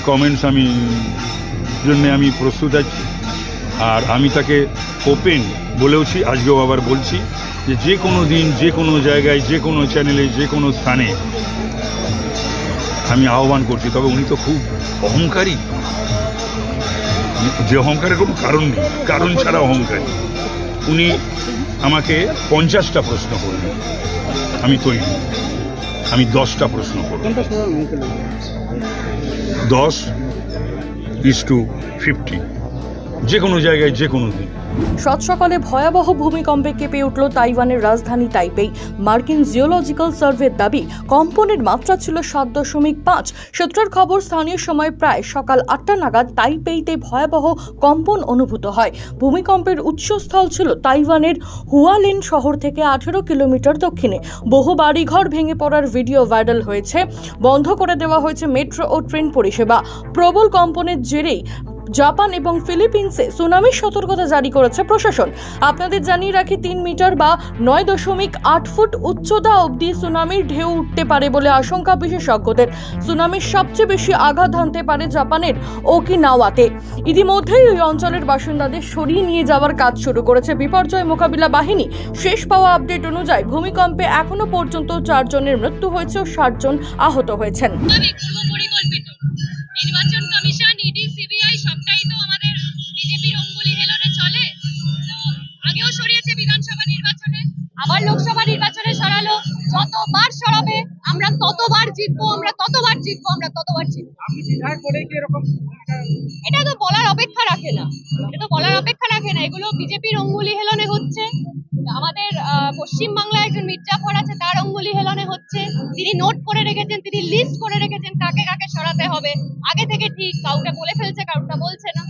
Comments আমি প্রস্তুত আছি। আর আমি তাকে ওপেন বলেওছি, আজকেও আবার বলছি যে কোনো দিন যে কোনো জায়গায় যে কোনো চ্যানেলে যে কোনো স্থানে আমি আহ্বান করছি। তবে উনি তো খুব অহংকারী, যে অহংকারের কোনো কারণ নেই, কারণ ছাড়া অহংকারী। উনি আমাকে 50টা প্রশ্ন করবেন, আমি তৈরি। আমি 10টা প্রশ্ন করব, 10:50, যে কোনো জায়গায় যে কোনো দিন। সাত সকালে ভয়াবহ ভূমিকম্পে কেঁপে উঠল তাইওয়ানের রাজধানী তাইপেই। মার্কিন জিওলজিক্যাল সার্ভের দাবি কম্পনের মাত্রা ছিল 7.5। সূত্রের খবর, স্থানীয় সময় প্রায় সকাল 8টা নাগাদ তাইপেইতে ভয়াবহ কম্পন অনুভূত হয়। ভূমিকম্পের উৎসস্থল ছিল তাইওয়ানের হুয়ালিন শহর থেকে 18 কিলোমিটার দক্ষিণে। বহু বাড়িঘর ভেঙে পড়ার ভিডিও ভাইরাল হয়েছে। বন্ধ করে দেওয়া হয়েছে মেট্রো ও ট্রেন পরিষেবা। প্রবল কম্পনের জেরেই জাপান এবং ফিলিপিন্সে সুনামির সতর্কতা জারি করেছে প্রশাসন। আপনাদের জানিয়ে রাখি, 3 মিটার বা 9.8 ফুট উচ্চতা অবধি সুনামির ঢেউ উঠতে পারে বলে আশঙ্কা বিশেষজ্ঞদের। সুনামির সবচেয়ে বেশি আঘাত হানতে পারে জাপানের ওকিনাওয়াতে। ইতিমধ্যেই ওই অঞ্চলের বাসিন্দাদের সরিয়ে নিয়ে যাওয়ার কাজ শুরু করেছে বিপর্যয় মোকাবিলা বাহিনী। শেষ পাওয়া আপডেট অনুযায়ী ভূমিকম্পে এখনো পর্যন্ত 4 জনের মৃত্যু হয়েছে ও 60 জন আহত হয়েছেন। নির্বাচন কমিশন, ইডি, সিবিআই সবটাই তো আমাদের বিজেপির অঙ্গুলি হেলনে চলে। তো আগেও সরিয়েছে বিধানসভা নির্বাচনে, আবার লোকসভা নির্বাচনে সরালো। যতবার সরাবে আমরা ততবার জিতবো, আমরা ততবার জিতবো, আমরা ততবার জিতবো। এটা তো বলার অপেক্ষা রাখে না, এগুলো বিজেপির অঙ্গুলি হেলনে হচ্ছে। আমাদের পশ্চিমবাংলায় একজন মির্জাফর আছে, তার অঙ্গুলি হেলনে হচ্ছে। তিনি নোট করে রেখেছেন, তিনি লিস্ট করে রেখেছেন কাকে কাকে সরাতে হবে। আগে থেকে ঠিক কাউকে বলে ফেলছে, কাউটা বলছে না।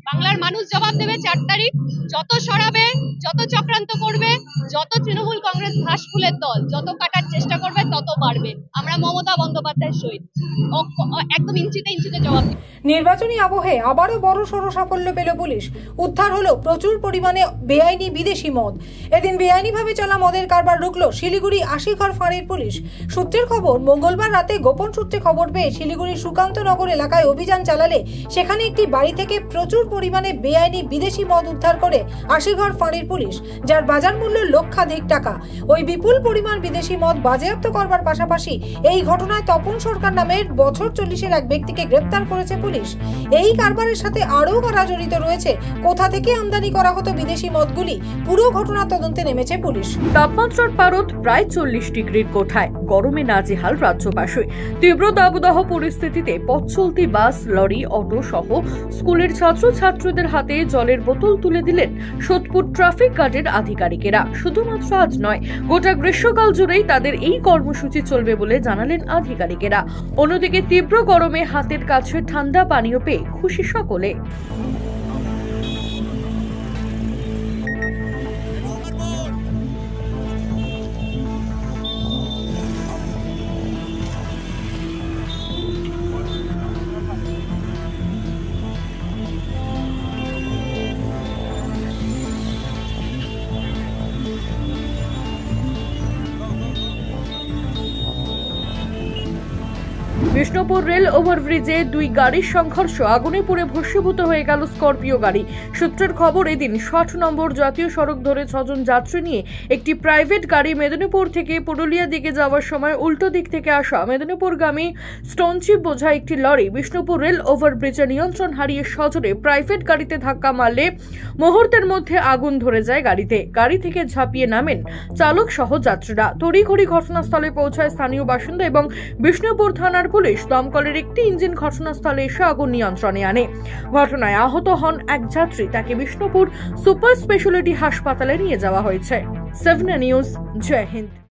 বাংলার মানুষ জবাব দেবে 4 তারিখ। যত সরাবে, যত চক্রান্ত করবে, যত তৃণমূল কংগ্রেস ঘাস ফুলের দল যত কাটার চেষ্টা করবে, তত বাড়বে। আমরা মমতা বন্দ্যোপাধ্যায়ের সহিত একদম ইঞ্চিতে ইঞ্চিতে জবাব দেব। নির্বাচনী আবহে আবারও বড় সড় সাফল্য পেল পুলিশ। উদ্ধার হলো প্রচুর পরিমাণে বেআইনি বিদেশি মদ। এদিন বেআইনিভাবে চলা মদের কারবার রুখল শিলিগুড়ি আশিঘর ফাঁড়ির পুলিশ। সূত্রের খবর, মঙ্গলবার রাতে গোপন সূত্রে খবর পেয়ে শিলিগুড়ির সুকান্তনগর এলাকায় অভিযান চালালে সেখানে একটি বাড়ি থেকে প্রচুর পরিমাণে বেআইনি বিদেশি মদ উদ্ধার করে আশিঘর ফাঁড়ির পুলিশ, যার বাজার মূল্য লক্ষাধিক টাকা। ওই বিপুল পরিমাণ বিদেশি মদ বাজেয়াপ্ত করবার পাশাপাশি এই ঘটনায় তপন সরকার নামের বছর 40-এর এক ব্যক্তিকে গ্রেপ্তার করেছে পুলিশ। এই কারবারের সাথে আরও কারা জড়িত রয়েছে, কোথা থেকে আমদানি করা হতো বিদেশি মদগুলি, পুরো ঘটনা তদন্তে নেমেছে পুলিশ। তাপমাত্রার পারদ প্রায় 40 ডিগ্রির কোঠায়, গরমে নাজেহাল রাজ্যবাসী। তীব্র দাবদাহ পরিস্থিতিতে পথ চলতি বাস, লরি, অটো সহ স্কুলের ছাত্রছাত্রীদের হাতে জলের বোতল তুলে দিলেন সোদপুর ট্রাফিক গার্ডের আধিকারিকেরা। শুধুমাত্র আজ নয়, গোটা গ্রীষ্মকাল জুড়েই তাদের এই কর্মসূচি চলবে বলে জানালেন আধিকারিকেরা। অন্যদিকে তীব্র গরমে হাতের কাছে ঠান্ডা পানীয় পেয়ে খুশি সকলে। বিষ্ণুপুর রেল ওভারব্রিজে 2 গাড়ির সংঘর্ষ, আগুনে পুড়ে ভস্মীভূত হয়ে গেল স্করপিও গাড়ি। সূত্রের খবর, এদিন 60 নম্বর জাতীয় সড়ক ধরে 6 জন যাত্রী নিয়ে একটি প্রাইভেট গাড়ি মেদিনীপুর থেকে পুরুলিয়া দিকে যাওয়ার সময় উল্টো দিক থেকে আসা মেদিনীপুরগামী স্টোনচিপ বোঝা একটি লরি বিষ্ণুপুর রেল ওভারব্রিজে নিয়ন্ত্রণ হারিয়ে সজোরে প্রাইভেট গাড়িতে ধাক্কা মারলে মুহূর্তের মধ্যে আগুন ধরে যায় গাড়িতে। গাড়ি থেকে ঝাঁপিয়ে নামেন চালক সহ যাত্রীরা। তড়িঘড়ি ঘটনাস্থলে পৌঁছায় স্থানীয় বাসিন্দা এবং বিষ্ণুপুর থানার পুলিশ। দমকলের একটি ইঞ্জিন ঘটনাস্থলে এসে আগুন নিয়ন্ত্রণে আনে। ঘটনায় আহত হন এক যাত্রী, তাকে বিষ্ণুপুর সুপার স্পেশালিটি হাসপাতালে নিয়ে যাওয়া হয়েছে। 7 নিউজ, জয় হিন্দ।